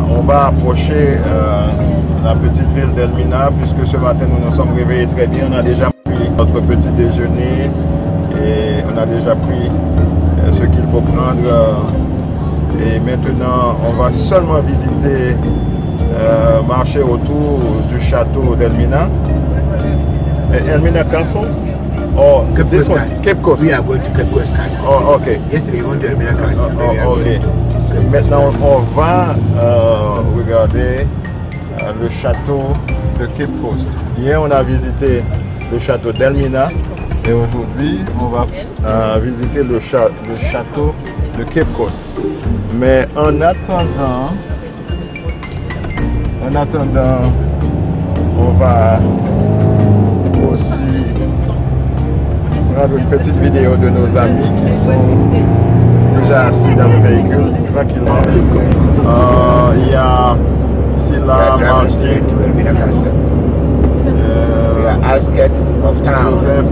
on va approcher la petite ville d'Elmina puisque ce matin nous nous sommes réveillés très bien. On a déjà pris notre petit déjeuner et on a déjà pris ce qu'il faut prendre. Et maintenant, on va seulement visiter, marcher autour du château d'Elmina. Elmina Castle? Oh, this one, Cape Coast. We are going to Cape Coast Castle. Oh, ok. Yesterday we went to Elmina Castle. Ok. Maintenant, on va regarder le château de Cape Coast. Hier, on a visité le château d'Elmina et aujourd'hui, on va visiter le château de Cape Coast. Mais en attendant, on va aussi prendre une petite vidéo de nos amis qui sont déjà assis dans le véhicule tranquillement. Il y a Silla, Martin, we are outskirts of town. Joseph,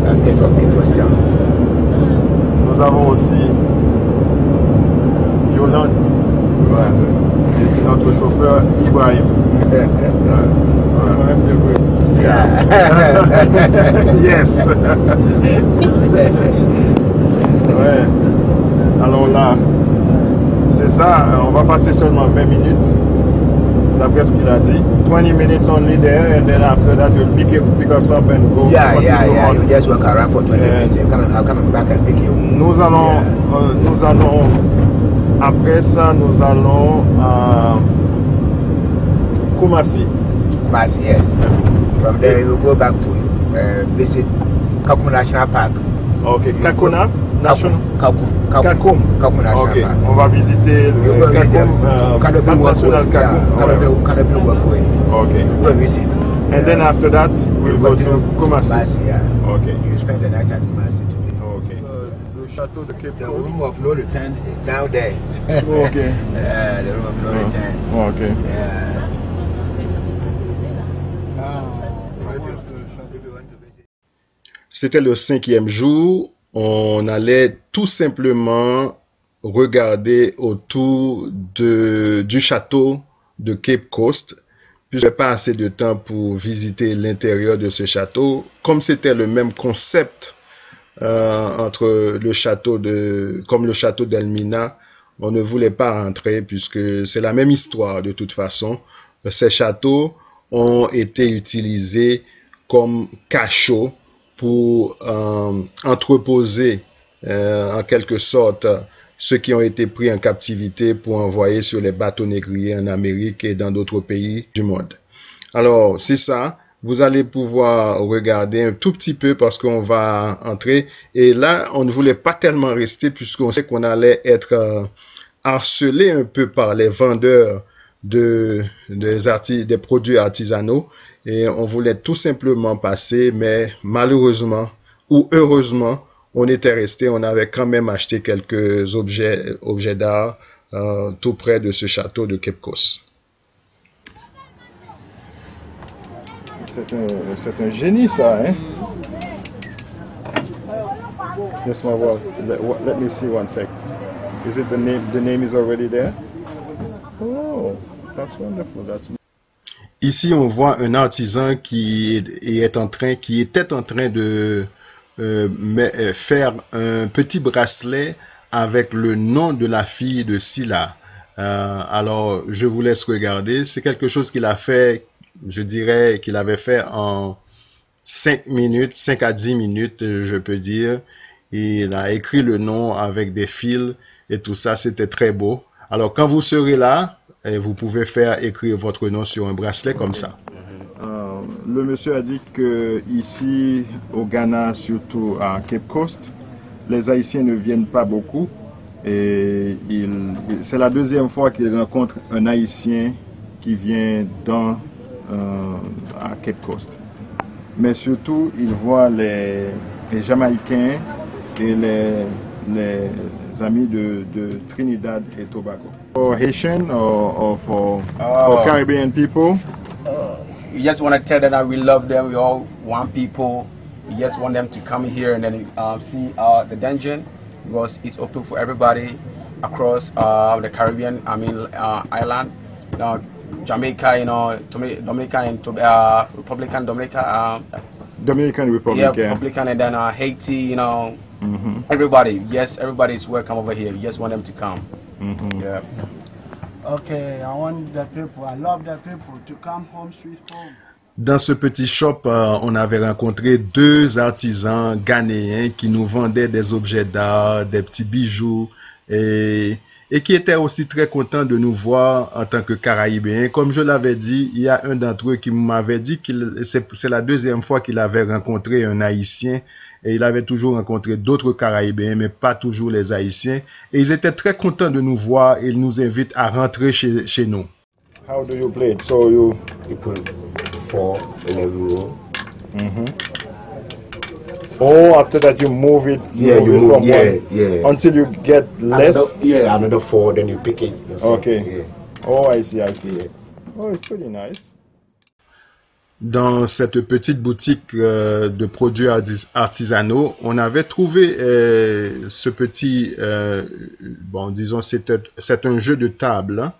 Outskirts of Cape Coast town. Nous avons aussi Yolande, et c'est notre chauffeur Ibrahim. Yes. Ouais. Alors là, c'est ça, on va passer seulement 20 minutes, d'après ce qu'il a dit. 20 minutes only there, and then after that you'll pick us up and go. Yeah. You just walk around for 20 minutes. I'll come back and pick you. Nous allons, après ça, nous allons à Kumasi. Kumasi, yes. From there, you go back to visit Kakum National Park. Ok, Kakuna National Kakum National Ok, Park. on va visiter le Kakum National Kakum. Canopy Walkway. Ok. You go visit. And then after that, we'll go to Kumasi. Kumasi, yeah. Ok. You spend the night at Kumasi. Ok. Le château de Cape The Coast. room of no return is down there. Ok. Yeah, the room of no return. Ok. Yeah. C'était le 5e jour. On allait tout simplement regarder autour du château de Cape Coast. Puis je n'avais pas assez de temps pour visiter l'intérieur de ce château. Comme c'était le même concept entre le château comme le château d'Elmina, on ne voulait pas rentrer puisque c'est la même histoire de toute façon. Ces châteaux ont été utilisés comme cachots pour entreposer en quelque sorte ceux qui ont été pris en captivité pour envoyer sur les bateaux négriers en Amérique et dans d'autres pays du monde. Alors, c'est ça. Vous allez pouvoir regarder un tout petit peu parce qu'on va entrer. Et là, on ne voulait pas tellement rester puisqu'on sait qu'on allait être harcelé un peu par les vendeurs des produits artisanaux. Et on voulait tout simplement passer, mais malheureusement ou heureusement, on était resté, on avait quand même acheté quelques objets d'art tout près de ce château de Cape Coast. C'est un génie ça, hein? Yes, my boy. Let me see one sec. Is it the name? The name is already there? Oh, that's wonderful. Ici, on voit un artisan qui était en train de faire un petit bracelet avec le nom de la fille de Silla. Alors, je vous laisse regarder. C'est quelque chose qu'il a fait, je dirais qu'il avait fait en 5 à 10 minutes, je peux dire. Il a écrit le nom avec des fils et tout ça, c'était très beau. Alors, quand vous serez là, vous pouvez faire écrire votre nom sur un bracelet comme ça. Le monsieur a dit que ici au Ghana, surtout à Cape Coast, les Haïtiens ne viennent pas beaucoup. Et c'est la deuxième fois qu'il rencontre un Haïtien qui vient à Cape Coast. Mais surtout, il voit les Jamaïcains et les amis de Trinidad et Tobago. For Haitian or for Caribbean people? We just want to tell them that we love them. We all want people. We just want them to come here and then see the dungeon because it's open for everybody. across the Caribbean, island, Jamaica, Dominica and Dominican Republic. Yeah, Republican, and then Haiti, everybody. Yes, everybody is welcome over here. We just want them to come. Yeah. Okay, I want the people, I love the people to come home, sweet home. Dans ce petit shop, on avait rencontré 2 artisans ghanéens qui nous vendaient des objets d'art, des petits bijoux et qui étaient aussi très contents de nous voir en tant que Caraïbéens. Comme je l'avais dit, il y a un d'entre eux qui m'avait dit que c'est la 2e fois qu'il avait rencontré un Haïtien et il avait toujours rencontré d'autres Caraïbéens, mais pas toujours les Haïtiens. Et ils étaient très contents de nous voir et ils nous invitent à rentrer chez nous. How do you play it? So you put 4 in every row. Oh, after that you move it. Yeah, you move. Yeah. Until you get less. Another 4. Then you pick it yourself. Okay. Yeah. Oh, I see. Oh, it's pretty nice. Dans cette petite boutique de produits artisanaux, on avait trouvé ce petit, disons, c'est un jeu de table. Hein.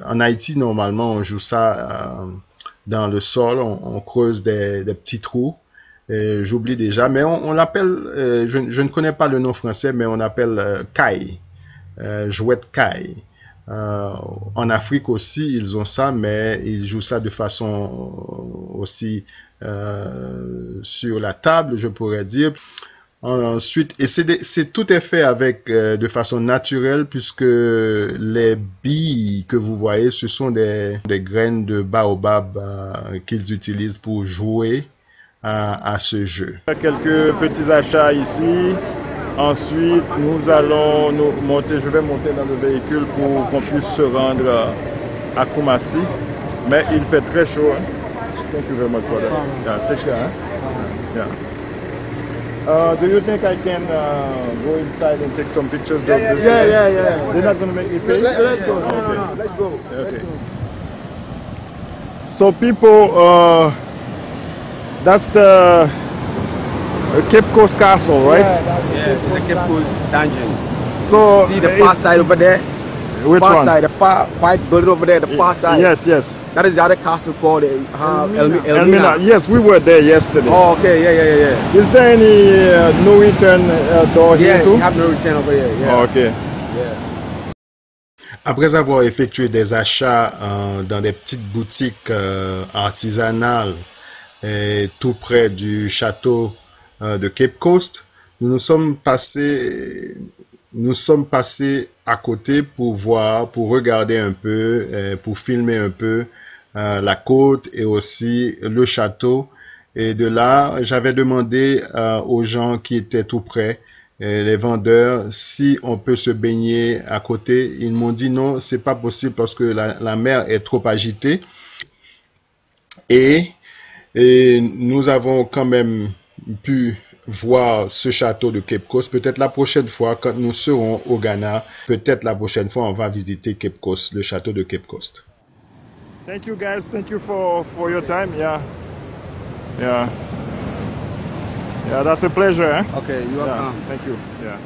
En Haïti, normalement, on joue ça dans le sol, on creuse des petits trous. J'oublie déjà, mais on l'appelle, je ne connais pas le nom français, mais on l'appelle caille, jouette caille. En Afrique aussi, ils ont ça, mais ils jouent ça de façon aussi sur la table, je pourrais dire. Ensuite, et tout est fait avec de façon naturelle puisque les billes que vous voyez, ce sont des graines de baobab qu'ils utilisent pour jouer à ce jeu. Quelques petits achats ici. Ensuite, nous allons monter. Je vais monter dans le véhicule pour qu'on puisse se rendre à Kumasi. Mais il fait très chaud. Hein? Thank you very much for that. Yeah, take care. Hein? Yeah. Do you think I can go inside and take some pictures? Yeah. They're not going to make me pay? Let's go. Okay. No, let's go. Okay. So people, that's the Cape Coast Castle, right? Yeah, it's the Cape Coast dungeon. So see the far side over there? Which far one? Side, the far white building over there, the far side. Yes. That is the other castle called Elmina. Yes, we were there yesterday. Oh, okay, yeah. Is there any no return door here too? Yeah, we have no return over here. Yeah. Oh, okay. Yeah. Après avoir effectué des achats dans des petites boutiques artisanales tout près du château de Cape Coast, nous sommes passés à côté pour regarder un peu, pour filmer un peu la côte et aussi le château. Et de là, j'avais demandé aux gens qui étaient tout près, les vendeurs, si on peut se baigner à côté. Ils m'ont dit non, c'est pas possible parce que la mer est trop agitée. Et nous avons quand même pu voir ce château de Cape Coast. Peut-être la prochaine fois, quand nous serons au Ghana, peut-être la prochaine fois, on va visiter Cape Coast, le château de Cape Coast. Thank you guys. Thank you for your time. Yeah, that's a pleasure. Eh? Okay, you're welcome. Thank you. Yeah.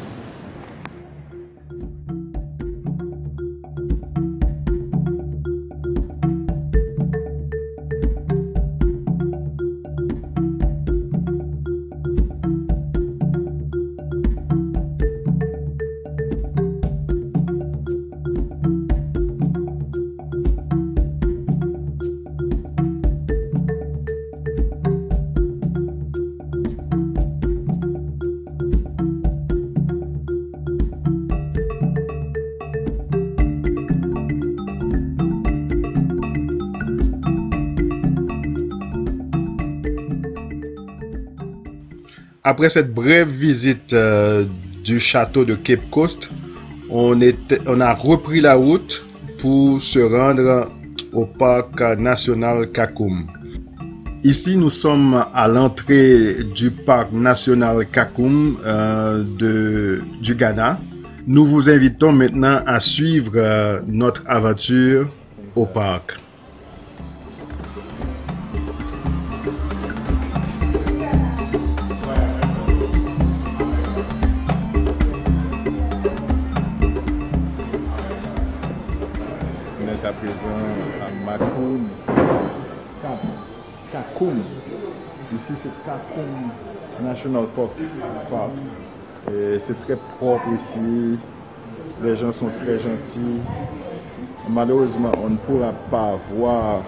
Après cette brève visite du château de Cape Coast, on a repris la route pour se rendre au parc national Kakoum. Ici, nous sommes à l'entrée du parc national Kakoum du Ghana. Nous vous invitons maintenant à suivre notre aventure au parc. Kakoum. Ici, c'est Kakoum National Park. Et c'est très propre ici. Les gens sont très gentils. Malheureusement, on ne pourra pas voir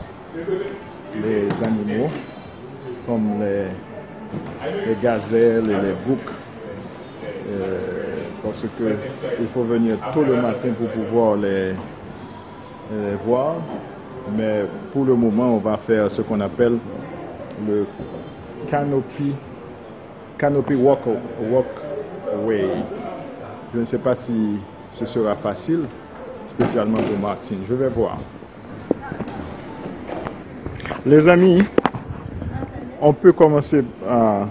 les animaux comme les gazelles et les boucs. Parce qu'il faut venir tôt le matin pour pouvoir les voir. Mais pour le moment, on va faire ce qu'on appelle le canopy walkway. Je ne sais pas si ce sera facile, spécialement pour Martine. Je vais voir. Les amis, on peut commencer à...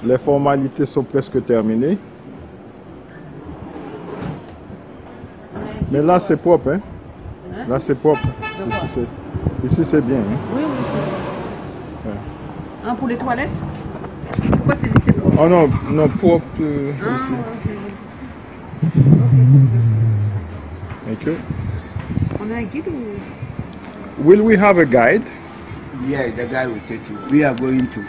Les formalités sont presque terminées. Mais là, c'est propre. Hein? Là, c'est propre. Ici, c'est bien. Hein? Oui. Ouais. Pour les toilettes? Pourquoi tu dis c'est propre? Oh non, propre ici. Thank you. On a un guide ou... Will we have a guide? Yeah, the guy will take you. We are going to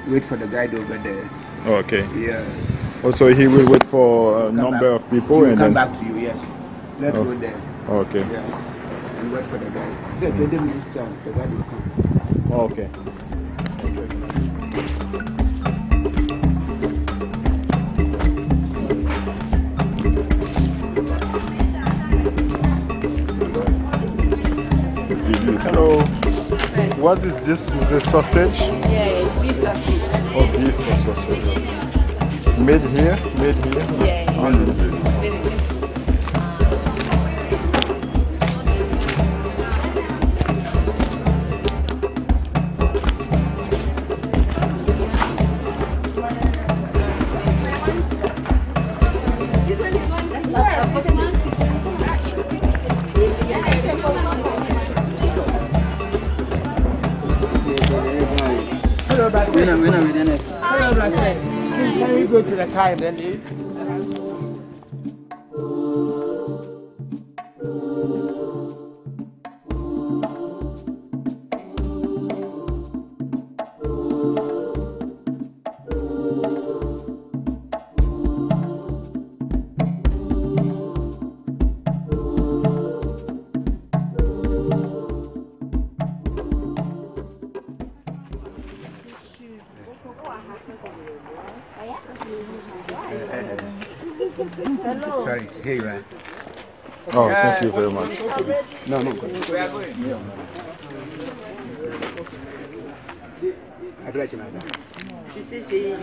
wait for the guide over there. Okay. Yeah. Also, he will wait for a number of people He will and come then... back to you, yes. Let's go there. Okay. Yeah. And wait for the guide. He said 20 minutes time, the guide will come. Okay. Hello. What is this? Is a sausage? Yeah, beef coffee. Oh, beef or sausage. Made here? Yeah. Can we go to the car and then leave? Sorry, hey man. Oh, thank you very much. No. We are going. Tu sais, j'ai une...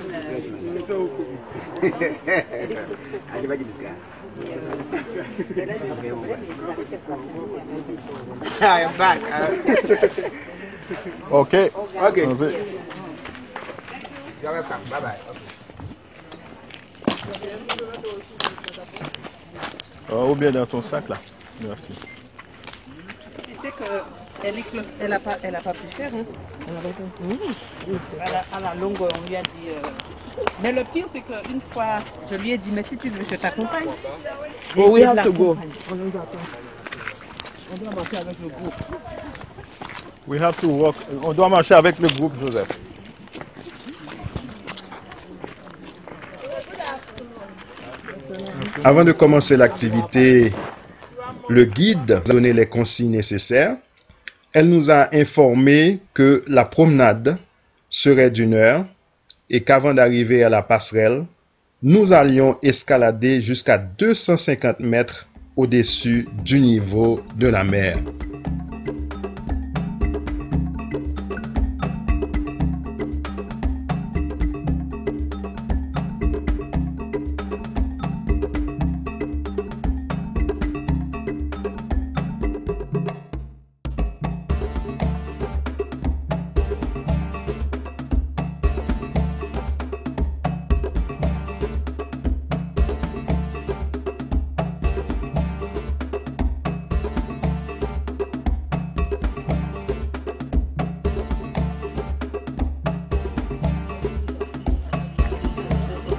I am back. Okay. Okay. That's it. You're welcome. Bye bye. Ou bien dans ton sac là. Merci. Tu sais qu'elle n'a pas pu faire. Hein? À la longue, on lui a dit... Mais le pire, c'est qu'une fois, je lui ai dit, mais si tu veux, je t'accompagne. Oh, we have to go. On doit marcher avec le groupe. We have to walk. On doit marcher avec le groupe, Joseph. Avant de commencer l'activité, le guide a donné les consignes nécessaires. Elle nous a informé que la promenade serait d'1 heure et qu'avant d'arriver à la passerelle, nous allions escalader jusqu'à 250 mètres au-dessus du niveau de la mer.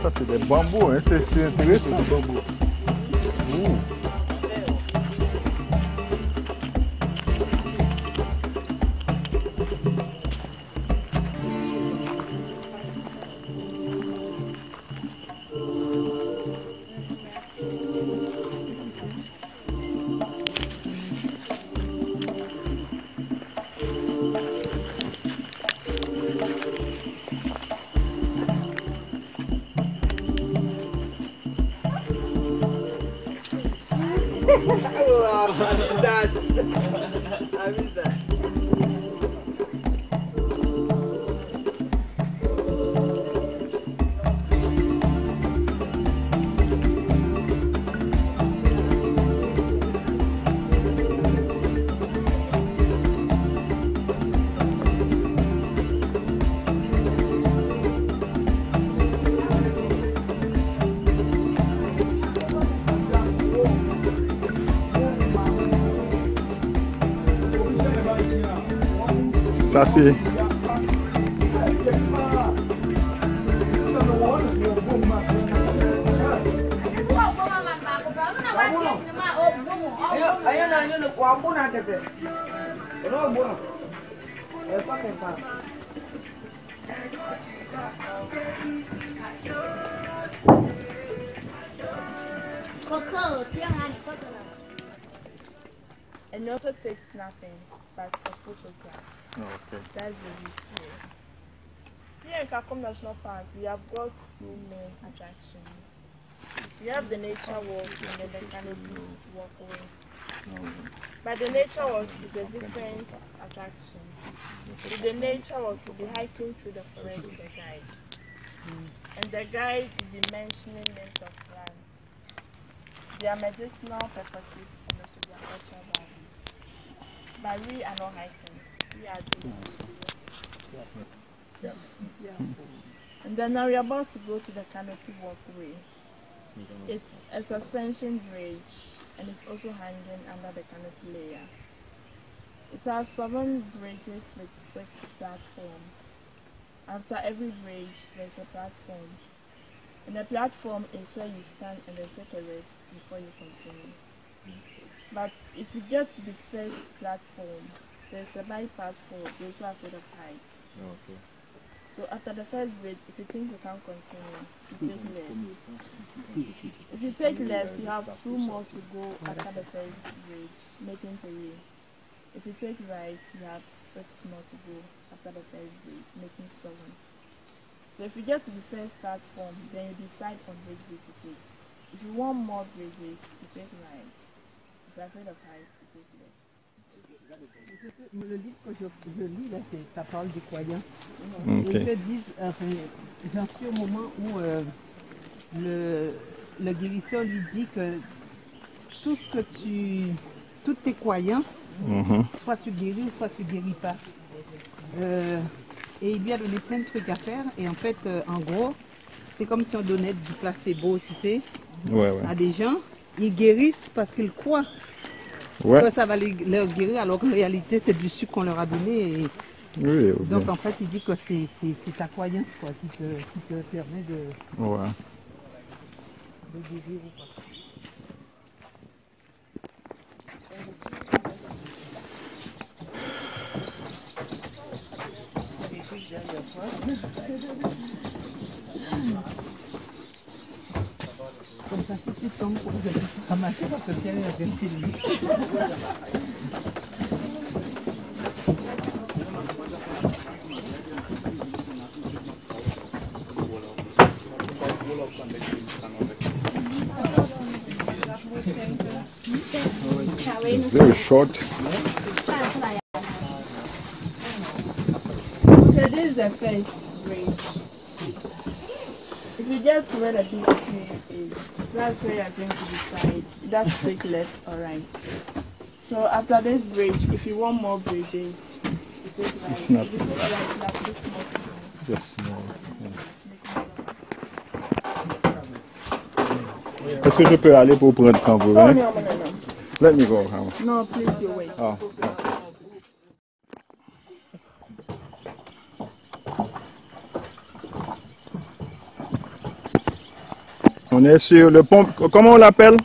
Ça c'est des bambous, hein? C'est intéressant. Bambou. Ça c'est... And also takes nothing but a photograph. Okay. That's the issue. Here in Kakom National Park, we have got two main attractions. We have the nature walk and then the canopy walkway. But the nature walk is a different attraction. With the nature walk, you'll be hiking through the forest with a guide. And the guide will be mentioning names of plants, their medicinal purposes, and also their cultural values. But we are not hiking. We are doing And then now we are about to go to the canopy walkway. It's a suspension bridge and it's also hanging under the canopy layer. It has 7 bridges with 6 platforms. After every bridge, there's a platform. And the platform is where you stand and then take a rest before you continue. But if you get to the first platform, there's a bypass for those who are afraid of heights. Okay. So after the first bridge, if you think you can't continue, you take left. If you take left, you have 2 more to go after the first bridge, making 3. If you take right, you have 6 more to go after the first bridge, making 7. So if you get to the first platform, then you decide on which bridge to take. If you want more bridges, you take right. If you're afraid of height, you take left. Le livre que je lis, là, ça parle des croyances. Okay. Et ils te disent, j'en suis au moment où le guérisseur lui dit que toutes tes croyances, soit tu guéris ou soit tu guéris pas. Et il lui a donné plein de trucs à faire. Et en fait, en gros, c'est comme si on donnait du placebo, tu sais, à des gens. Ils guérissent parce qu'ils croient. Que ça va leur guérir, alors qu'en réalité c'est du sucre qu'on leur a donné. Et donc en fait il dit que c'est ta croyance quoi, qui te permet de guérir ou pas. Comme ça, si tu tombes, vous allez te ramasser parce que Pierre a bien filmé. It's very short. Okay, this is the first bridge. If you get to where the big tree is, that's where you're going to decide. That's take left or right. So after this bridge, if you want more bridges, you take right. It's not. If you take right, you have 6 more to go. Just more. Est-ce que je peux aller pour prendre quand vous venez? No. Let me go. No, please, you wait. Oh. On est sur le pont, comment on l'appelle?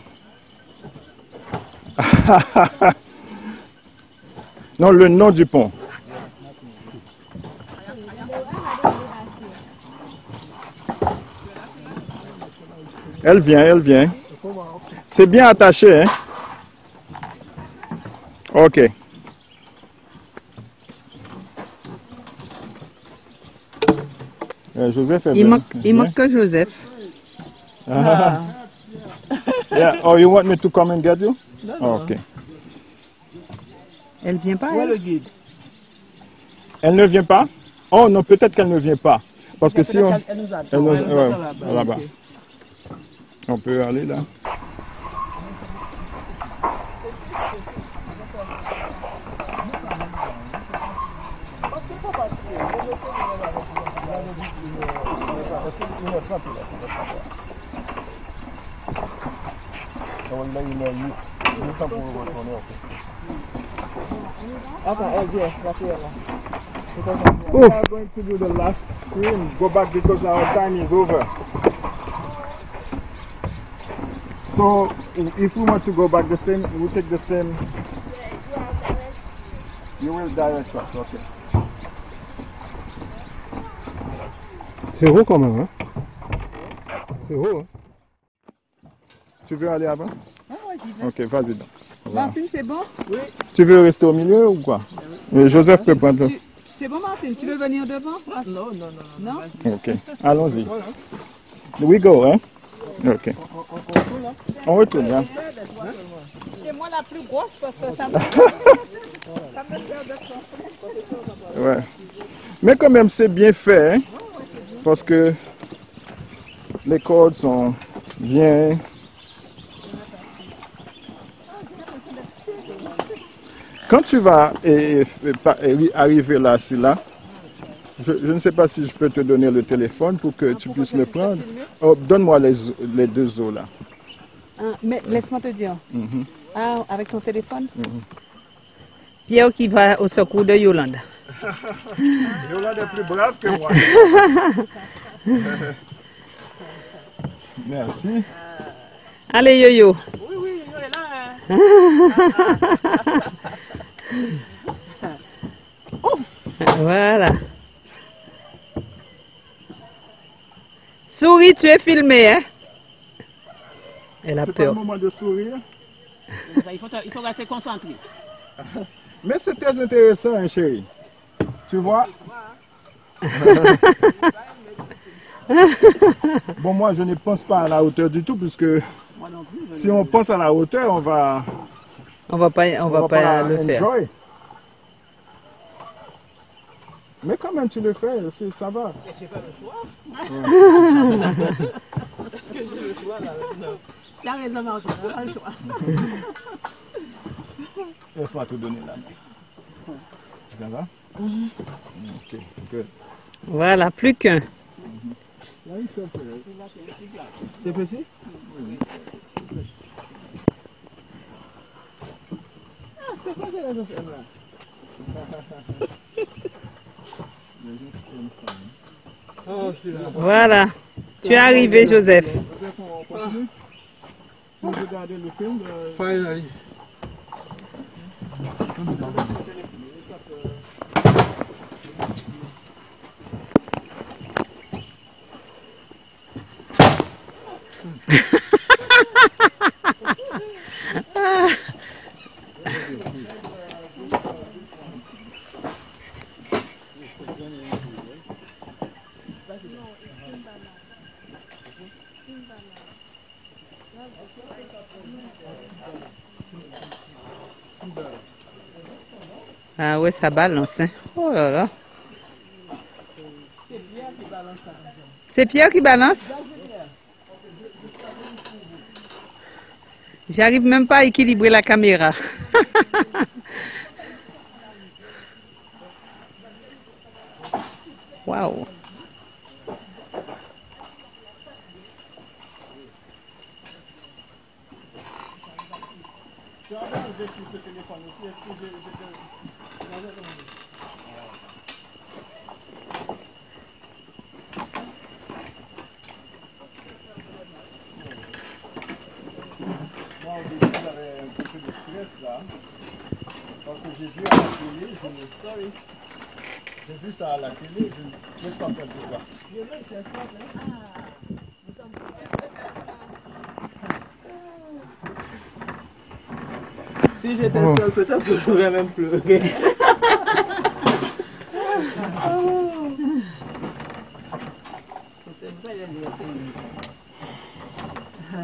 Non, le nom du pont. Elle vient. C'est bien attaché, hein? Ok. Joseph est bien. Il manque que Joseph. Yeah. Oh, you want me to come and get you? Oh, ok. Elle vient pas, Où est elle? le guide? Elle ne vient pas? Oh non, peut-être qu'elle ne vient pas. Parce que si on... Elle nous attend. Elle nous... Elle nous ouais, attend là-bas. ok. On peut aller là. We are going to do the last screen. Go back because our time is over. So if we want to go back the same, we take the same. You will direct us, okay. C'est haut quand même, hein? C'est haut, hein? Tu veux aller avant? Ah ouais, j'y vais. Ok, vas-y donc. Martine, c'est bon? Oui. Tu veux rester au milieu ou quoi? Joseph peut prendre le... C'est bon, Martine? Tu veux venir devant? Non, non, non. Non? Ok, allons-y. We go, hein? Ok. On retourne, hein? C'est moi la plus grosse parce que ça me... ça me sert de Ouais. Mais quand même, c'est bien fait, hein? Parce que les cordes sont bien... Quand tu vas arriver là, je ne sais pas si je peux te donner le téléphone pour que tu puisses le prendre. Oh, donne-moi les deux os là. Mais laisse-moi te dire. Ah, avec ton téléphone? Pierre qui va au secours de Yolande. Yolande est plus brave que moi. Merci. Allez, Yo-Yo. Oui, oui, Yo-Yo est là. Voilà. Souris, tu es filmé, hein? Elle a C'est pas le peur. moment de sourire. Il faut rester concentré. Mais c'est très intéressant, hein, chérie. Tu vois? Bon, moi, je ne pense pas à la hauteur du tout, puisque si on pense à la hauteur, on va pas le faire. enjoy. Mais quand même, tu le fais, ça va. J'ai pas le choix. Est-ce que j'ai le choix là? Non. Tu as raison, Martin, on n'a pas le choix. Laisse-moi te donner la main. Ça va? Ok, good. Voilà, plus qu'un. C'est petit? Oui. Ah, c'est quoi que là, je fais là? Oh, voilà. Tu es arrivé, Joseph. On continue? Tu veux regarder le film? Finally. Ah ouais, ça balance. Hein. Oh là là. C'est Pierre qui balance? J'arrive même pas à équilibrer la caméra. Waouh. Tu as regardé sur ce téléphone aussi, est-ce que moi, au début, j'avais un peu de stress là, parce que j'ai vu à la télé, j'ai vu ça à la télé, qu'est-ce qu'on peut voir? Si j'étais seul, peut-être que j'aurais même pleuré. C'est pour ça qu'il a dit rester.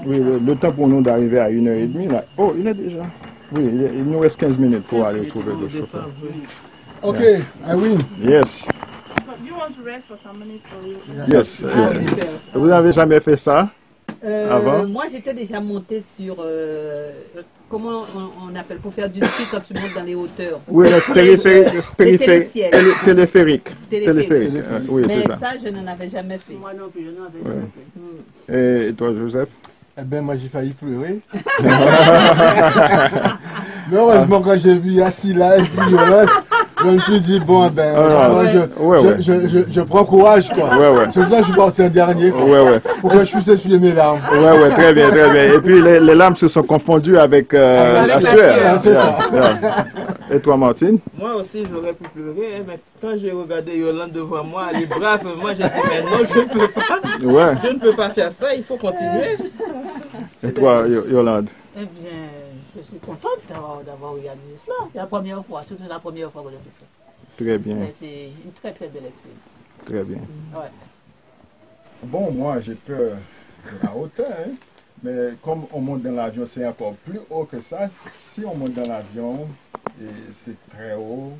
Oui, le temps pour nous d'arriver à 1h30 là. Oh, il est déjà. Oui, il nous reste 15 minutes pour aller trouver le chauffeur. Ok, I win. Yes. You want to rest for some minutes for you? Yes. Vous n'avez jamais fait ça avant? Moi, j'étais déjà monté sur... comment on appelle pour faire du ski quand tu montes dans les hauteurs? Oui, le téléphérique. Oui, c'est ça. Mais ça, je n'en avais jamais fait. Moi non plus, je n'en avais jamais fait. Et toi, Joseph? Eh bien, moi, j'ai failli pleurer. Mais heureusement, quand j'ai vu assis là, et puis je me suis dit, bon, ben, je prends courage, quoi. C'est pour ça que je suis parti en dernier. Pour que je puisse essuyer mes larmes. Très bien, très bien. Et puis, les larmes se sont confondues avec la sueur. C'est ça. Et toi, Martine? Moi aussi, j'aurais pu pleurer, mais quand j'ai regardé Yolande devant moi, elle est brave, moi j'ai dit, mais non, je ne peux pas. Je ne peux pas faire ça, il faut continuer. Et toi, Yolande? Eh bien, je suis contente d'avoir regardé cela. C'est la première fois, surtout la première fois que je fais ça. Très bien. Mais c'est une très très belle expérience. Très bien. Ouais. Bon, moi, j'ai peur de la hauteur, hein? Mais comme on monte dans l'avion, c'est encore plus haut que ça. Si on monte dans l'avion, c'est très haut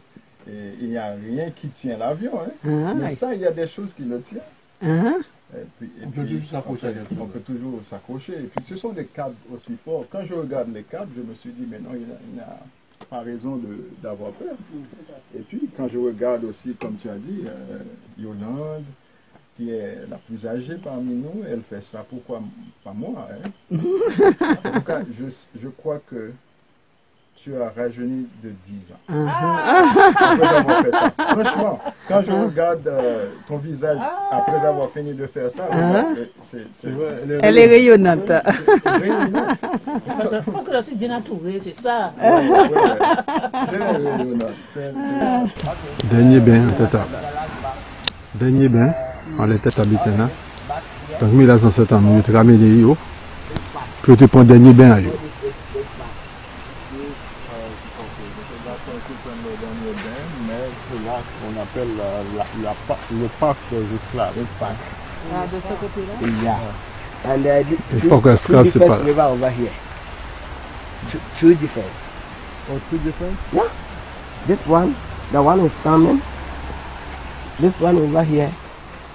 et il n'y a rien qui tient l'avion. Hein? Mais ça, il y a des choses qui le tiennent. On peut toujours s'accrocher. On peut toujours s'accrocher. Et puis ce sont des câbles aussi forts. Quand je regarde les câbles, je me suis dit, mais non, il n'a pas raison d'avoir peur. Et puis quand je regarde aussi, comme tu as dit, Yolande, qui est la plus âgée parmi nous, elle fait ça. Pourquoi pas moi? Hein? En tout cas, je crois que tu as rajeuni de 10 ans. Après avoir fait ça. Franchement, quand je regarde ton visage après avoir fini de faire ça, c'est vrai. Elle est rayonnante. Parce que je suis bien entourée, c'est ça. Très rayonnante. Dernier bain en tête. Dernier bain en la tête habitée là. Donc, 1907 ans, nous ramener yo. Puis tu prends dernier bain à yo. Mais c'est là qu'on appelle le parc des esclaves. Ah, de ce côté-là? Yeah. And le parc des esclaves, c'est pas river over here. Two different. Oh, two different? Yeah. This one, the one with salmon. This one over here,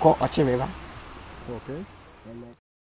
called Oche River. Okay.